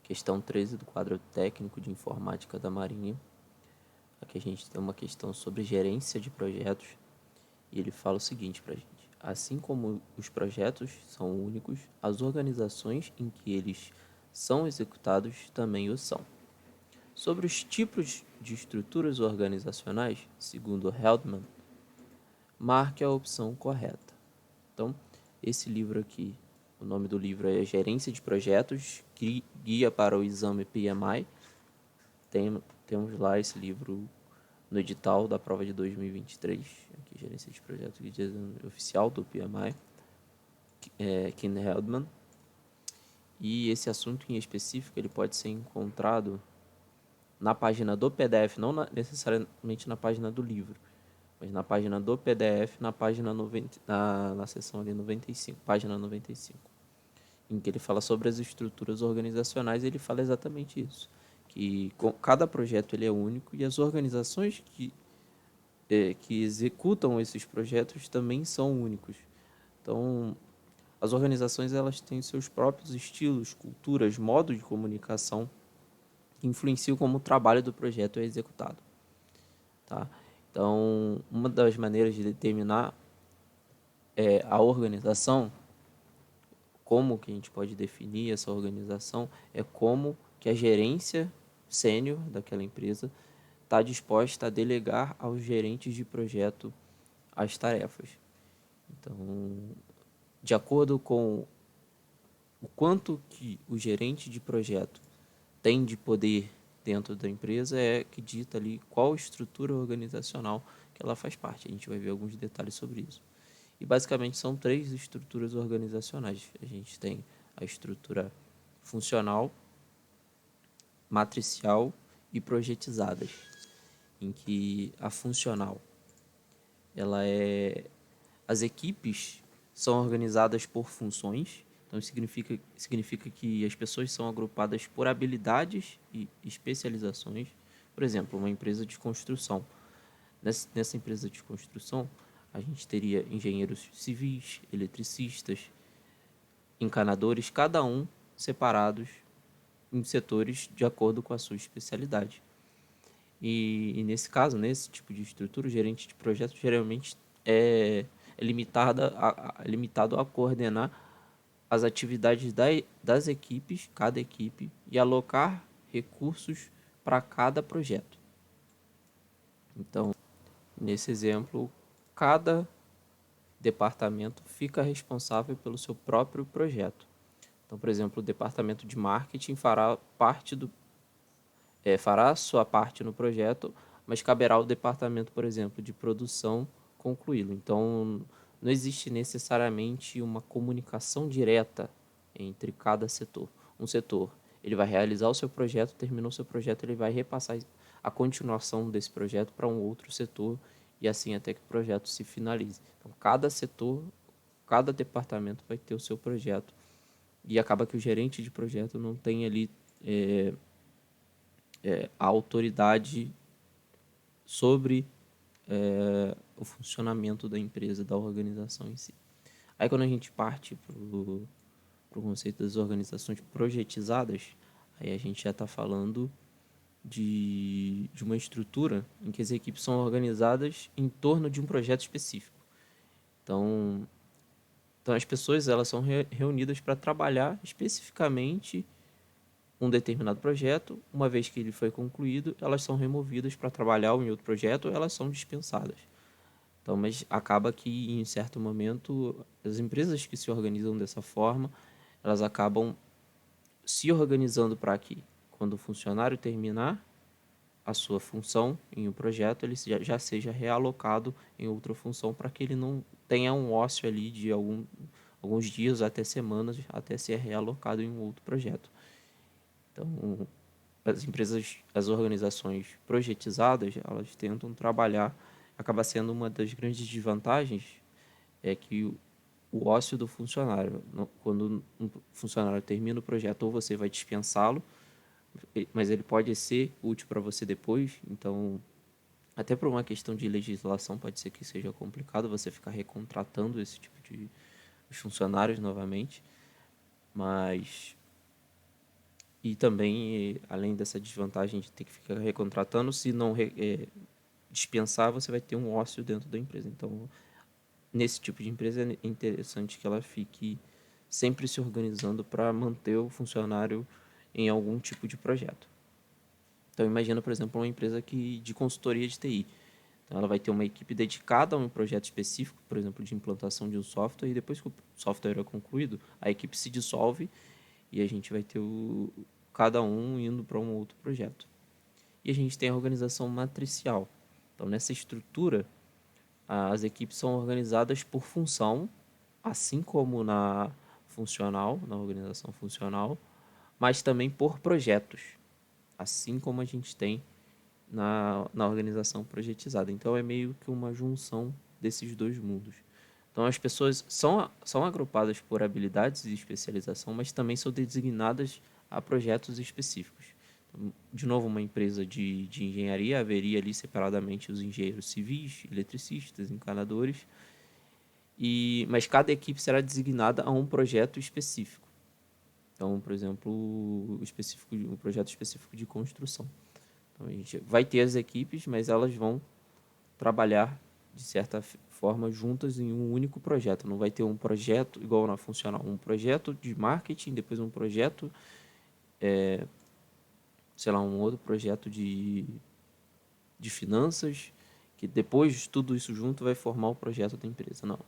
questão 13 do quadro técnico de informática da Marinha. Aqui a gente tem uma questão sobre gerência de projetos e ele fala o seguinte para a gente: assim como os projetos são únicos, as organizações em que eles são executados também o são. Sobre os tipos de estruturas organizacionais, segundo Heldman, marque a opção correta. Então, esse livro aqui, o nome do livro é Gerência de Projetos, Guia para o Exame PMI. Temos lá esse livro no edital da prova de 2023, aqui, Gerência de Projetos, Guia de Exame Oficial do PMI, Ken Heldman. E esse assunto em específico ele pode ser encontrado na página do PDF, não necessariamente na página do livro, mas na página do PDF, na página 90, na seção ali 95, página 95, em que ele fala sobre as estruturas organizacionais. Ele fala exatamente isso, que cada projeto ele é único e as organizações que executam esses projetos também são únicos. Então, as organizações elas têm seus próprios estilos, culturas, modos de comunicação que influenciam como o trabalho do projeto é executado. Tá? Então, uma das maneiras de determinar a organização, como que a gente pode definir essa organização, é como que a gerência sênior daquela empresa está disposta a delegar aos gerentes de projeto as tarefas. Então, de acordo com o quanto que o gerente de projeto tem de poder dentro da empresa, é que dita ali qual estrutura organizacional que ela faz parte. A gente vai ver alguns detalhes sobre isso. E basicamente são 3 estruturas organizacionais. A gente tem a estrutura funcional, matricial e projetizadas, em que a funcional, ela é as equipes são organizadas por funções. Então significa que as pessoas são agrupadas por habilidades e especializações. Por exemplo, uma empresa de construção. Nessa empresa de construção, a gente teria engenheiros civis, eletricistas, encanadores, cada um separados em setores de acordo com a sua especialidade. E nesse caso, nesse tipo de estrutura, o gerente de projeto geralmente é limitado a coordenar as atividades das equipes, cada equipe, e alocar recursos para cada projeto. Então, nesse exemplo, cada departamento fica responsável pelo seu próprio projeto. Então, por exemplo, o departamento de marketing fará fará sua parte no projeto, mas caberá ao departamento, por exemplo, de produção concluí-lo. Então, não existe necessariamente uma comunicação direta entre cada setor. Um setor, ele vai realizar o seu projeto, terminou o seu projeto, ele vai repassar a continuação desse projeto para um outro setor e assim até que o projeto se finalize. Então, cada setor, cada departamento vai ter o seu projeto e acaba que o gerente de projeto não tem ali a autoridade sobre o funcionamento da empresa, da organização em si. Aí quando a gente parte para o conceito das organizações projetizadas, aí a gente já está falando de uma estrutura em que as equipes são organizadas em torno de um projeto específico. Então as pessoas elas são reunidas para trabalhar especificamente um determinado projeto. Uma vez que ele foi concluído, elas são removidas para trabalhar em outro projeto, elas são dispensadas. Então, mas acaba que em certo momento as empresas que se organizam dessa forma, elas acabam se organizando para que quando o funcionário terminar a sua função em um projeto, ele já seja realocado em outra função para que ele não tenha um ócio ali de alguns dias até semanas até ser realocado em um outro projeto. Então, as organizações projetizadas, elas tentam trabalhar, acaba sendo uma das grandes desvantagens, é que o ócio do funcionário, quando um funcionário termina o projeto, ou você vai dispensá-lo, mas ele pode ser útil para você depois. Então, até por uma questão de legislação, pode ser que seja complicado você ficar recontratando esse tipo de funcionários novamente, mas E também, além dessa desvantagem de ter que ficar recontratando, se não dispensar, você vai ter um ócio dentro da empresa. Então, nesse tipo de empresa é interessante que ela fique sempre se organizando para manter o funcionário em algum tipo de projeto. Então, imagina, por exemplo, uma empresa de consultoria de TI. Então, ela vai ter uma equipe dedicada a um projeto específico, por exemplo, de implantação de um software, e depois que o software é concluído, a equipe se dissolve e a gente vai ter cada um indo para um outro projeto. E a gente tem a organização matricial. Então, nessa estrutura, as equipes são organizadas por função, assim como na organização funcional, mas também por projetos, assim como a gente tem na organização projetizada. Então é meio que uma junção desses dois mundos. Então as pessoas são agrupadas por habilidades e especialização, mas também são designadas a projetos específicos. Então, de novo, uma empresa de engenharia haveria ali separadamente os engenheiros civis, eletricistas, encanadores, mas cada equipe será designada a um projeto específico. Então, por exemplo, um projeto específico de construção. Então, a gente vai ter as equipes, mas elas vão trabalhar, de certa forma, juntas em um único projeto. Não vai ter um projeto igual na funcional. Um projeto de marketing, depois um projeto, sei lá, um outro projeto de finanças, que depois de tudo isso junto vai formar o projeto da empresa. Não.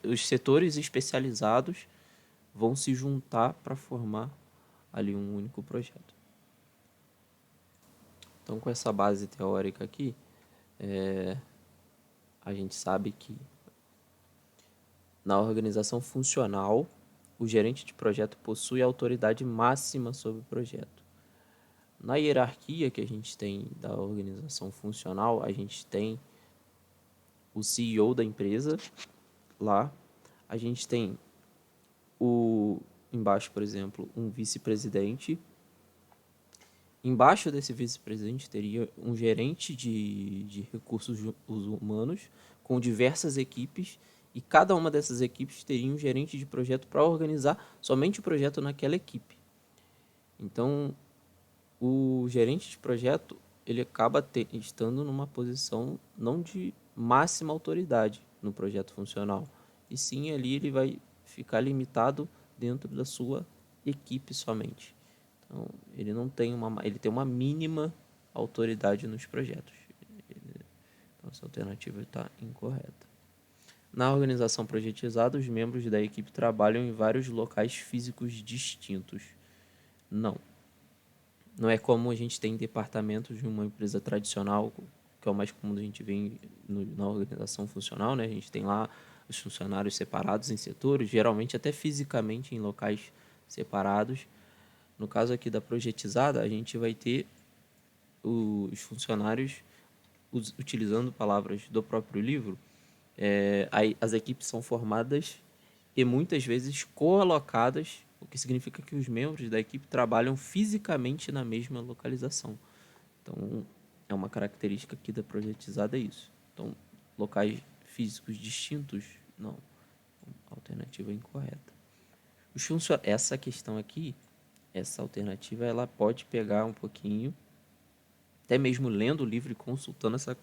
Os setores especializados vão se juntar para formar ali um único projeto. Então, com essa base teórica aqui, a gente sabe que na organização funcional, o gerente de projeto possui a autoridade máxima sobre o projeto. Na hierarquia que a gente tem da organização funcional, a gente tem o CEO da empresa lá, a gente tem embaixo, por exemplo, um vice-presidente. Embaixo desse vice-presidente teria um gerente de recursos humanos com diversas equipes e cada uma dessas equipes teria um gerente de projeto para organizar somente o projeto naquela equipe. Então, o gerente de projeto ele acaba estando numa posição não de máxima autoridade no projeto funcional, e sim ali ele vai ficar limitado dentro da sua equipe somente. Então, ele tem uma mínima autoridade nos projetos. Então, essa alternativa está incorreta. Na organização projetizada, os membros da equipe trabalham em vários locais físicos distintos. Não. Não é como a gente tem em departamentos de uma empresa tradicional, que é o mais comum a gente ver na organização funcional, né? A gente tem lá os funcionários separados em setores, geralmente até fisicamente em locais separados. No caso aqui da projetizada, a gente vai ter os funcionários, utilizando palavras do próprio livro, as equipes são formadas e muitas vezes colocadas, o que significa que os membros da equipe trabalham fisicamente na mesma localização. Então, é uma característica aqui da projetizada, é isso. Então, locais físicos distintos, não. Alternativa incorreta. Essa questão aqui, essa alternativa, ela pode pegar um pouquinho, até mesmo lendo o livro e consultando essa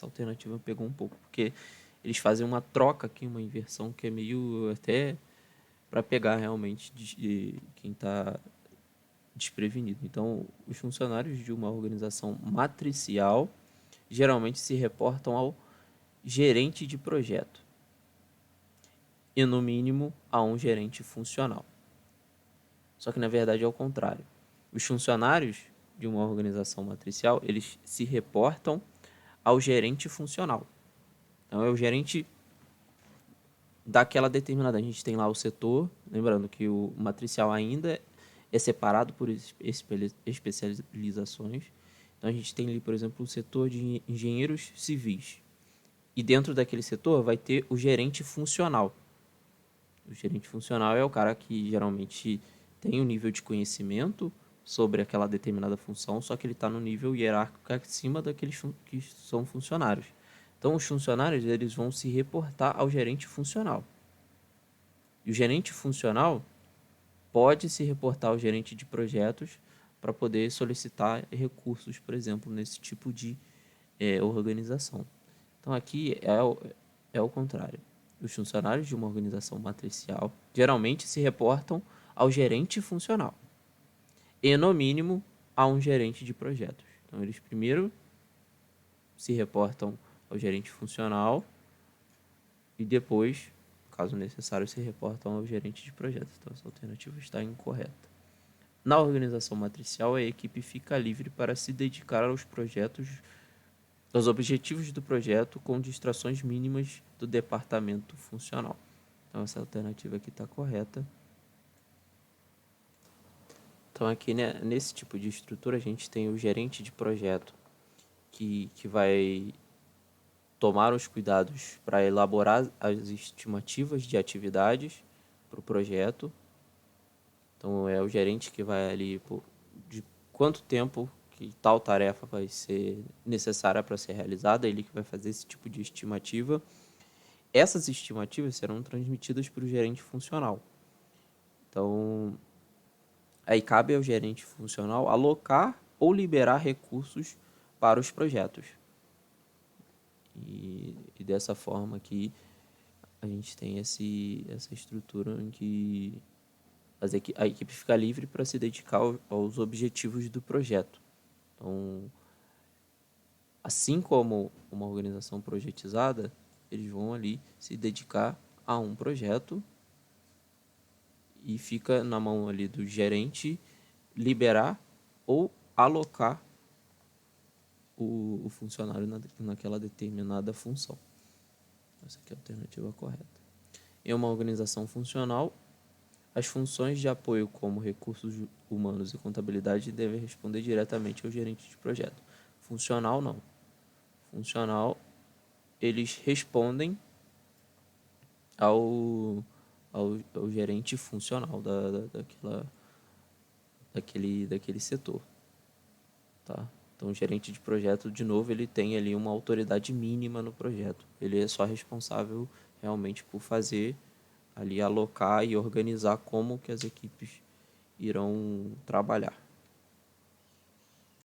alternativa pegou um pouco, porque eles fazem uma troca aqui, uma inversão que é meio até para pegar realmente de quem está desprevenido. Então, os funcionários de uma organização matricial geralmente se reportam ao gerente de projeto e, no mínimo, a um gerente funcional. Só que, na verdade, é o contrário. Os funcionários de uma organização matricial, eles se reportam ao gerente funcional. Então, é o gerente daquela determinada. A gente tem lá o setor, lembrando que o matricial ainda é separado por especializações. Então, a gente tem ali, por exemplo, o setor de engenheiros civis. E dentro daquele setor vai ter o gerente funcional. O gerente funcional é o cara que geralmente tem um nível de conhecimento sobre aquela determinada função, só que ele está no nível hierárquico acima daqueles que são funcionários. Então, os funcionários eles vão se reportar ao gerente funcional. E o gerente funcional, pode se reportar ao gerente de projetos para poder solicitar recursos, por exemplo, nesse tipo de organização. Então, aqui é o contrário. Os funcionários de uma organização matricial geralmente se reportam ao gerente funcional e, no mínimo, a um gerente de projetos. Então, eles primeiro se reportam ao gerente funcional e depois, caso necessário, se reportam ao gerente de projetos. Então, essa alternativa está incorreta. Na organização matricial, a equipe fica livre para se dedicar aos projetos, aos objetivos do projeto, com distrações mínimas do departamento funcional. Então, essa alternativa aqui está correta. Então, aqui, né, nesse tipo de estrutura, a gente tem o gerente de projeto que vai tomar os cuidados para elaborar as estimativas de atividades para o projeto. Então, é o gerente que vai ali de quanto tempo que tal tarefa vai ser necessária para ser realizada, ele que vai fazer esse tipo de estimativa. Essas estimativas serão transmitidas para o gerente funcional. Então, aí cabe ao gerente funcional alocar ou liberar recursos para os projetos. E dessa forma aqui, a gente tem essa estrutura em que a equipe fica livre para se dedicar aos objetivos do projeto. Então, assim como uma organização projetizada, eles vão ali se dedicar a um projeto e fica na mão ali do gerente liberar ou alocar o funcionário naquela determinada função. Essa aqui é a alternativa correta. Em uma organização funcional, as funções de apoio como recursos humanos e contabilidade devem responder diretamente ao gerente de projeto. Funcional, não. Funcional, eles respondem ao gerente funcional daquele setor. Tá? Então, o gerente de projeto, de novo, ele tem ali uma autoridade mínima no projeto. Ele é só responsável realmente por fazer ali, alocar e organizar como que as equipes irão trabalhar.